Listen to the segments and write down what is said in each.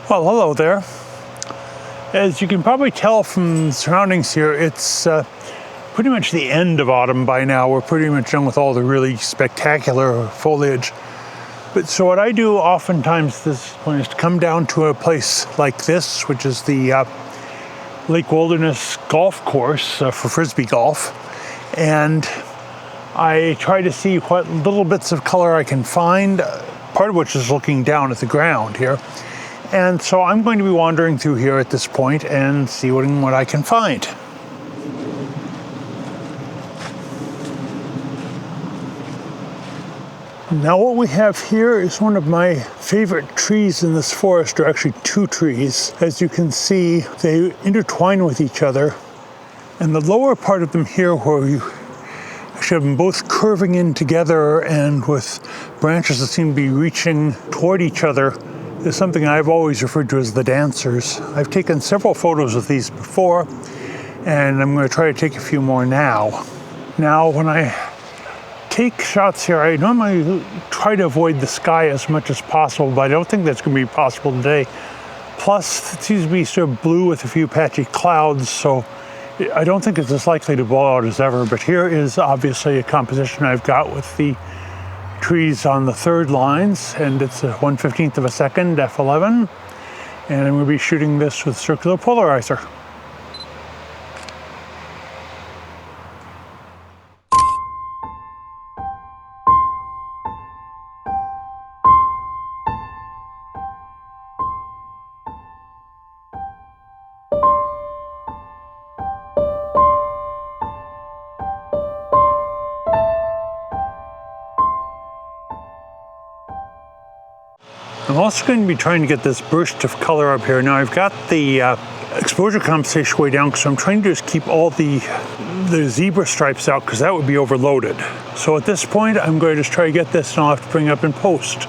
Well, hello there. As you can probably tell from the surroundings here, it's pretty much the end of autumn by now. We're pretty much done with all the really spectacular foliage. But so what I do oftentimes this point is to come down to a place like this, which is the Lake Wilderness Golf Course for Frisbee golf. And I try to see what little bits of color I can find, part of which is looking down at the ground here. And so I'm going to be wandering through here at this point and see what I can find. Now what we have here is one of my favorite trees in this forest, or actually two trees. As you can see, they intertwine with each other. And the lower part of them here, where you actually have them both curving in together and with branches that seem to be reaching toward each other, is something I've always referred to as the dancers. I've taken several photos of these before, and I'm going to try to take a few more now. Now, when I take shots here, I normally try to avoid the sky as much as possible, but I don't think that's going to be possible today. Plus, it seems to be sort of blue with a few patchy clouds, so I don't think it's as likely to blow out as ever. But here is obviously a composition I've got with the trees on the third lines, and it's a 1/15 of a second, f11, and I'm going to be shooting this with circular polarizer. I'm also going to be trying to get this burst of color up here. Now I've got the exposure compensation way down, so I'm trying to just keep all the zebra stripes out, because that would be overloaded. So at this point, I'm going to just try to get this, and I'll have to bring it up in post.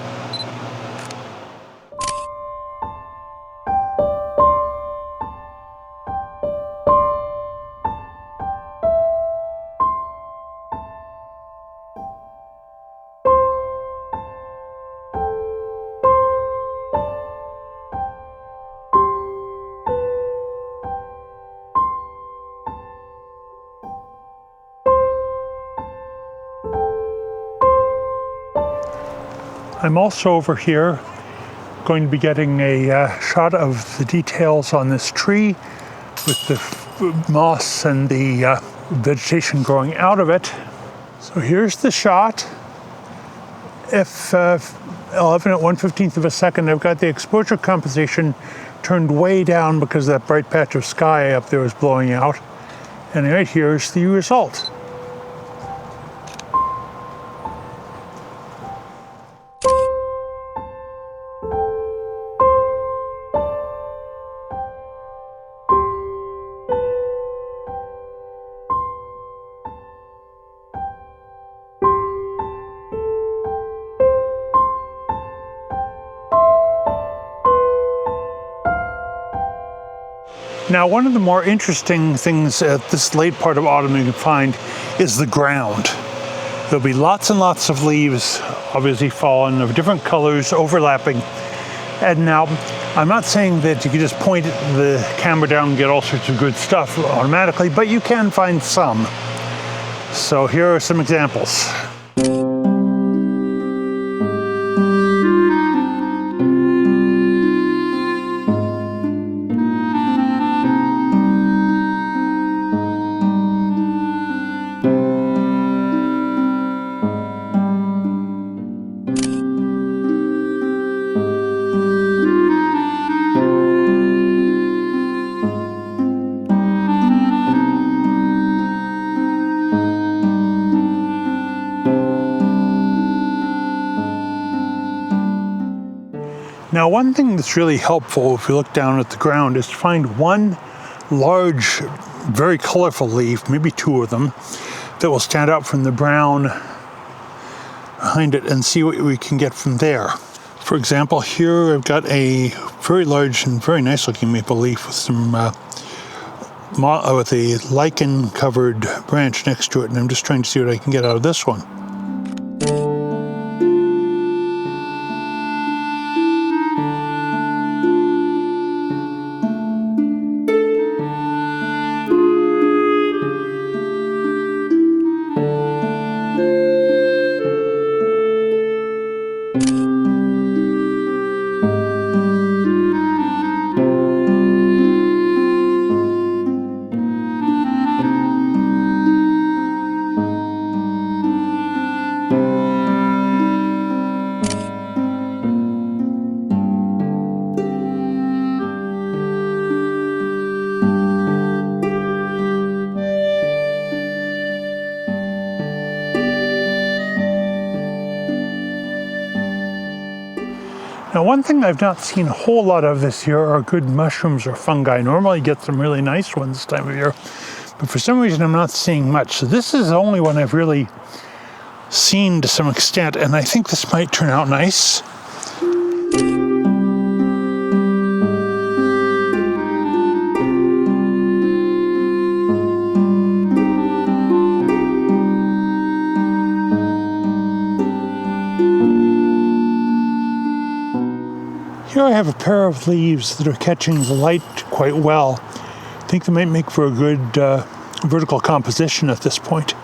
I'm also over here going to be getting a shot of the details on this tree with the moss and the vegetation growing out of it. So here's the shot. F11 at 1/15 of a second. I've got the exposure compensation turned way down because that bright patch of sky up there is blowing out. And right here's the result. Now, one of the more interesting things at this late part of autumn you can find is the ground. There'll be lots and lots of leaves, obviously fallen, of different colors overlapping. And now, I'm not saying that you can just point the camera down and get all sorts of good stuff automatically, but you can find some. So here are some examples. Now, one thing that's really helpful if you look down at the ground is to find one large, very colorful leaf, maybe two of them, that will stand out from the brown behind it, and see what we can get from there. For example, here I've got a very large and very nice looking maple leaf with some with a lichen covered branch next to it, and I'm just trying to see what I can get out of this one. one thing I've not seen a whole lot of this year are good mushrooms or fungi. Normally I get some really nice ones this time of year, but for some reason I'm not seeing much. So this is the only one I've really seen to some extent, and I think this might turn out nice. Here I have a pair of leaves that are catching the light quite well. I think they might make for a good vertical composition at this point.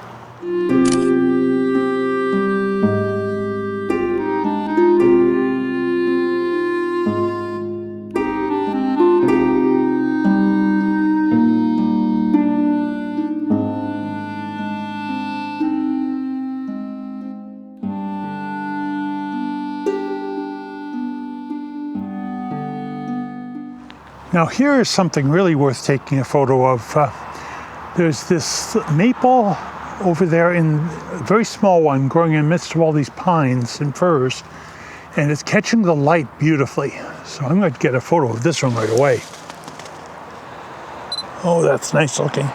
Now here is something really worth taking a photo of. There's this maple over there, a very small one, growing in the midst of all these pines and firs, and it's catching the light beautifully. So I'm going to get a photo of this one right away. Oh, that's nice looking.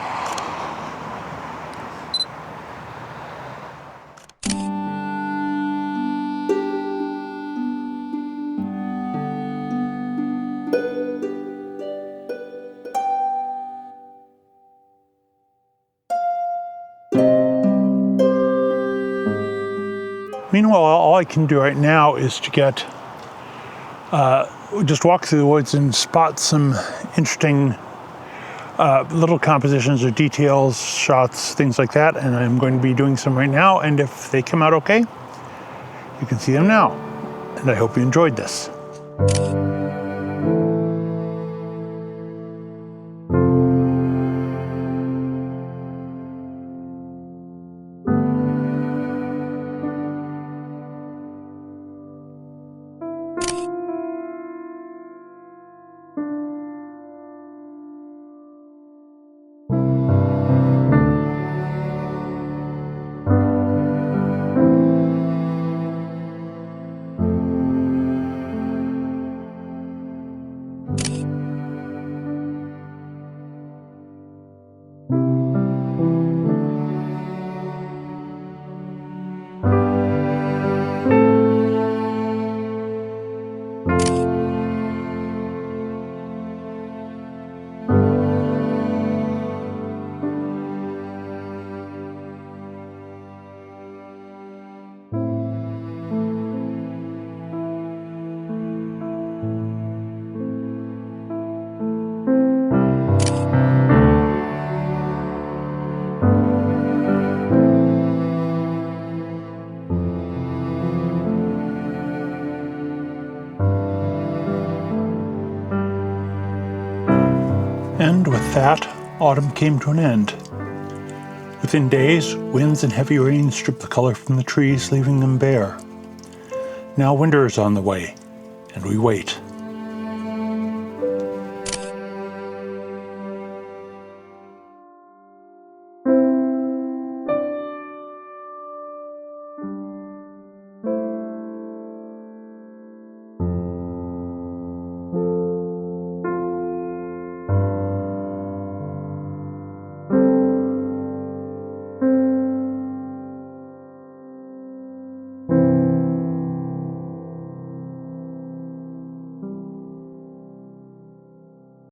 Meanwhile, all I can do right now is to just walk through the woods and spot some interesting little compositions or details, shots, things like that. And I'm going to be doing some right now. And if they come out okay, you can see them now. And I hope you enjoyed this. And with that, autumn came to an end. Within days, winds and heavy rain stripped the color from the trees, leaving them bare. Now winter is on the way, and we wait.